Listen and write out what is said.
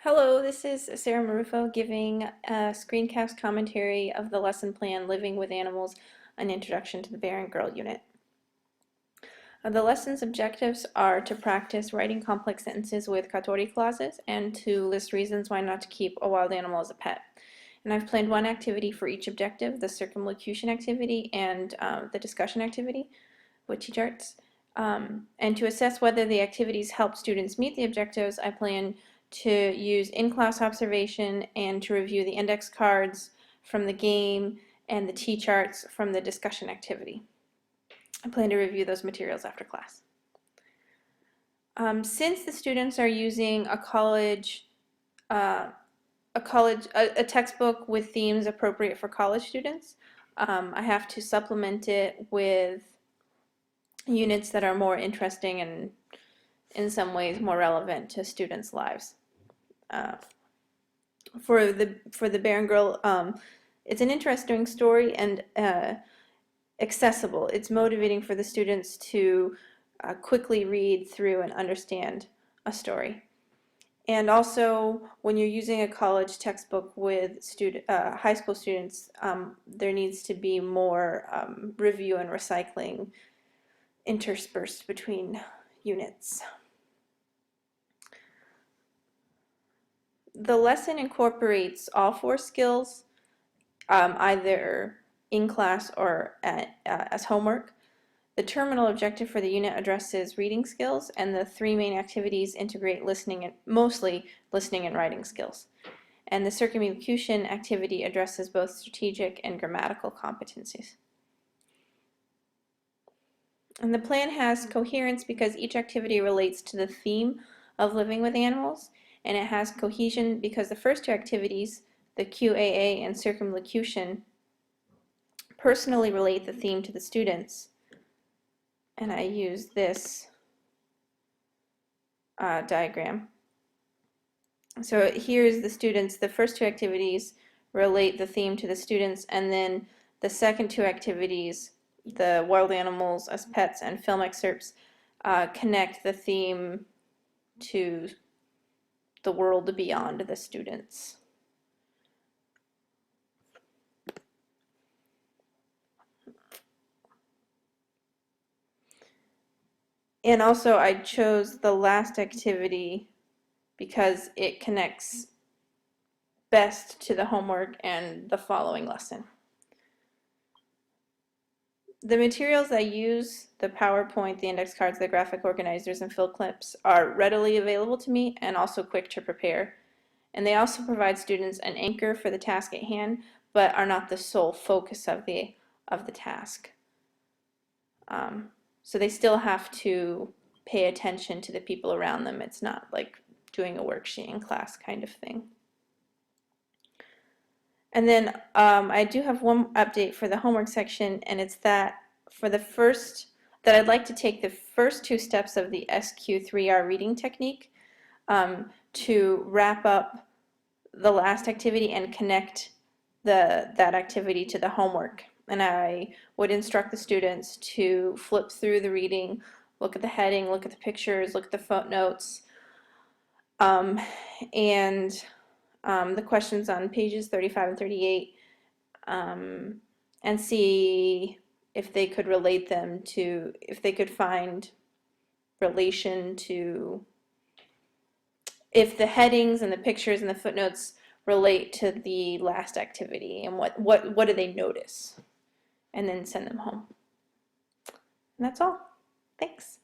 Hello, this is Sarah Marufo giving a screencast commentary of the lesson plan Living with Animals, an Introduction to the Bear and Girl Unit. The lesson's objectives are to practice writing complex sentences with katori clauses and to list reasons why not to keep a wild animal as a pet. And I've planned one activity for each objective, the circumlocution activity and the discussion activity with T-charts. And to assess whether the activities help students meet the objectives, I plan to use in-class observation and to review the index cards from the game and the T-charts from the discussion activity. I plan to review those materials after class. Since the students are using a textbook with themes appropriate for college students, I have to supplement it with units that are more interesting and in some ways more relevant to students' lives. For the Bear and Girl, it's an interesting story and accessible. It's motivating for the students to quickly read through and understand a story. And also, when you're using a college textbook with high school students, there needs to be more review and recycling interspersed between units. The lesson incorporates all 4 skills, either in class or as homework. The terminal objective for the unit addresses reading skills, and the 3 main activities integrate mostly listening and writing skills. And the circumlocution activity addresses both strategic and grammatical competencies. And the plan has coherence because each activity relates to the theme of living with animals, and it has cohesion because the first 2 activities, the QAA and circumlocution, personally relate the theme to the students. And I use this diagram. So here's the students. The first 2 activities relate the theme to the students, and then the second 2 activities, the wild animals as pets and film excerpts, connect the theme to the world beyond the students. And also I chose the last activity because it connects best to the homework and the following lesson. The materials I use, the PowerPoint, the index cards, the graphic organizers, and fill clips, are readily available to me and also quick to prepare. And they also provide students an anchor for the task at hand, but are not the sole focus of the task. So they still have to pay attention to the people around them. It's not like doing a worksheet in class kind of thing. And then I do have one update for the homework section, and it's that I'd like to take the first 2 steps of the SQ3R reading technique to wrap up the last activity and connect that activity to the homework. And I would instruct the students to flip through the reading, look at the heading, look at the pictures, look at the footnotes, and the questions on pages 35 and 38, and see if they could relate them to, if they could find relation to, if the headings and the pictures and the footnotes relate to the last activity, and what do they notice, and then send them home. And that's all. Thanks.